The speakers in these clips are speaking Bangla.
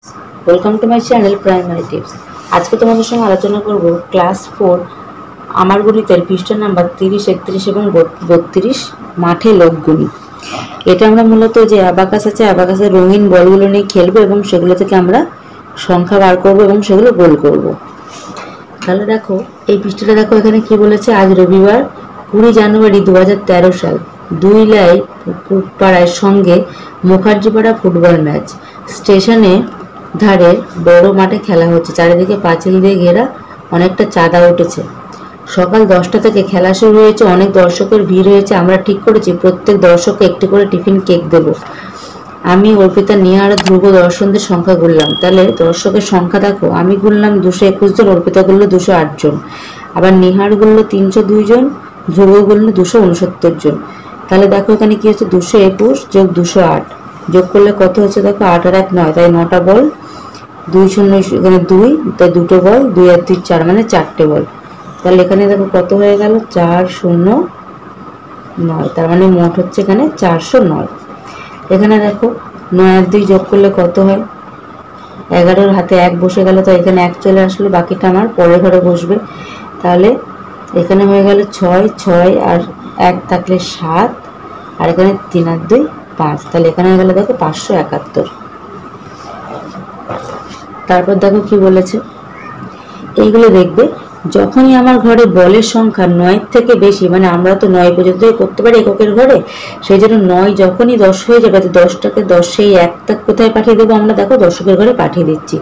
Welcome to my channel primary tips. আজকে তোমাদের সঙ্গে আলোচনা করব ক্লাস 4 আমার গণিতের পৃষ্ঠা নাম্বার 30, 31 এবং 32 মাঠে লোকগুলি। এটা আমরা মূলত যে অ্যাবাকাস আছে, অ্যাবাকাসের রঙিন বলগুলো নিয়ে খেলবো এবং সেগুলো থেকে আমরা সংখ্যা বার করব এবং সেগুলো গোল করব। তাহলে দেখো এই পৃষ্ঠাটা দেখো, এখানে কি বলেছে, আজ রবিবার 20 জানুয়ারি 2013 সাল দুইলাই পাড়ার সঙ্গে মুখার্জিপাড়া ফুটবল ম্যাচ। স্টেশনে ধারে বড় মাঠে খেলা হচ্ছে, চারিদিকে পাঁচিল দিয়ে ঘেরা, অনেকটা চাঁদা উঠেছে। সকাল 10টা থেকে খেলা শুরু হয়েছে, অনেক দর্শকের ভিড় হয়েছে। আমরা ঠিক করেছি প্রত্যেক দর্শককে একটি করে টিফিন কেক দেব। আমি অর্পিতা, নিহার, ধ্রুব দর্শকদের সংখ্যা গুনলাম। তাহলে দর্শকের সংখ্যা দেখো, আমি গুনলাম 221 জন, অর্পিতা গুনলো 208 জন, আবার নিহার গুনলো 302 জন, ধ্রুব গুনলো 269 জন। তাহলে দেখো এখানে কি হচ্ছে, 221 যোগ 208 যোগ করলে কত হচ্ছে দেখো, 8 আর 1 9, তাই 9টা বল, 2 শূন্য এখানে 2, তাই দুটো বল, 2 আর 3 4, মানে 4টে বল। তাহলে এখানে দেখো কত হয়ে গেল, 409, তার মানে মোট হচ্ছে এখানে 409। এখানে দেখো 9 আর 2 যোগ করলে কত হয়, 11-র হাতে 1 বসে গেল, তো এখানে 1 চলে আসলো, বাকিটা আমার পরের ঘরে বসবে। তাহলে এখানে হয়ে গেল 6, 6 আর 1 থাকলে 7, আর এখানে 3 আর 2 5, তাহলে এখানে হয়ে গেল দেখো 571। তারপর দেখো কি বলেছে, এইগুলো দেখবে যখনই আমার ঘরে বলের সংখ্যা 9 থেকে বেশি, মানে আমরা তো 9 পর্যন্তই করতে পারি এককের ঘরে, সেই জন্য 9 যখনই 10 হয়ে যাবে, 10টাকে 10 সেই 1টা কোথায় পাঠিয়ে দেবো আমরা, দেখো দশকের ঘরে পাঠিয়ে দিচ্ছি।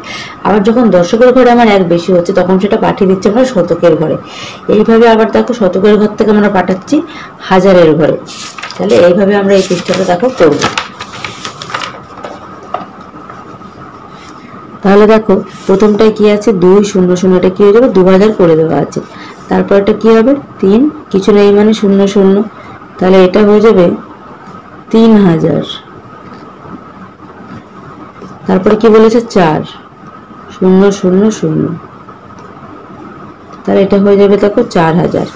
আবার যখন দশকের ঘরে আমার 1 বেশি হচ্ছে, তখন সেটা পাঠিয়ে দিচ্ছি আমরা শতকের ঘরে। এইভাবে আবার দেখো শতকের ঘর থেকে আমরা পাঠাচ্ছি হাজারের ঘরে। তাহলে এইভাবে আমরা এই পৃষ্ঠাটা দেখো করবো। তাহলে দেখো প্রথমটায় কি আছে, 2 0 0, এটা কি হয়ে যাবে, 2000 করে দেওয়া আছে। তারপর এটা কি হবে, 3 কিছু নেই মানে 0 0, তাহলে এটা হয়ে যাবে 3000। তারপরে কি বলেছে, 4 0 0 0, তাহলে এটা হয়ে যাবে দেখো 4000।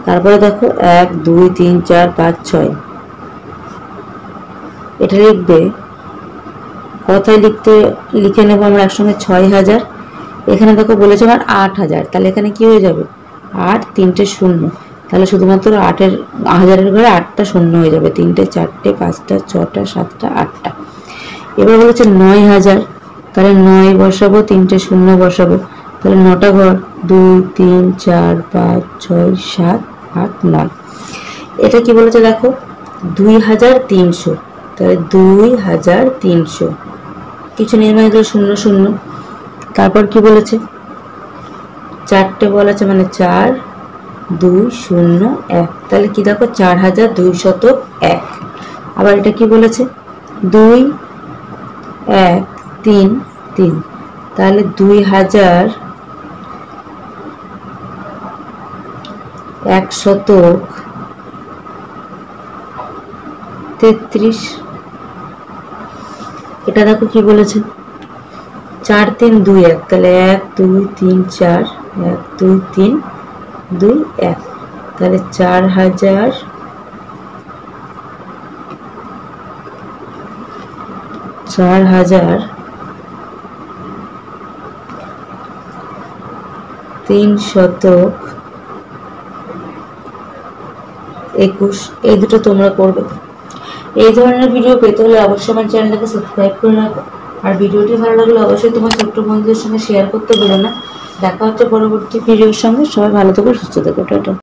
তারপরে দেখো 1 2 3 4 5 6, এটা লিখবে, কথায় লিখে নেবো আমরা একসঙ্গে 6000। এখানে দেখো বলেছে আমার 8000, তাহলে এখানে কি হয়ে যাবে, 8 3টে 0, তাহলে শুধুমাত্র 8-এর 1000-এর ঘরে 8টা 0 হয়ে যাবে, 3টে 4টে 5টা 6টা 7টা 8টা। এবার বলেছে 9000, তাহলে 9 বসাবো, 3টে 0 বসাবো, তাহলে 9টা ঘর, 2 3 4 5 6 7 8 9। এটা কি বলেছে দেখো, 2300, তাহলে 2300, কিছু নেই মানে 0 0। তারপর কি বলেছে, 4টে বল আছে, মানে 4 2 0 1, তাহলে কি দেখো 4201। আবার এটা কি বলেছে, 2 1 3 3, তাহলে 2133। এটা দেখো কি বলেছে, 4 3 2 1, তাহলে 1 2 3 4 1 2 3 2 1, তাহলে 4321। এই দুটো তোমরা করবে। এই ধরনের ভিডিও পেতে হলে অবশ্যই আমার চ্যানেলটাকে সাবস্ক্রাইব করে রাখো, আর ভিডিওটি ভালো লাগলে অবশ্যই তোমার ছোট্ট বন্ধুদের সঙ্গে শেয়ার করতে ভুলো না। দেখা হচ্ছে পরবর্তী ভিডিওর সঙ্গে। সবাই ভালো থেকো, সুস্থ থেকো, টাটা।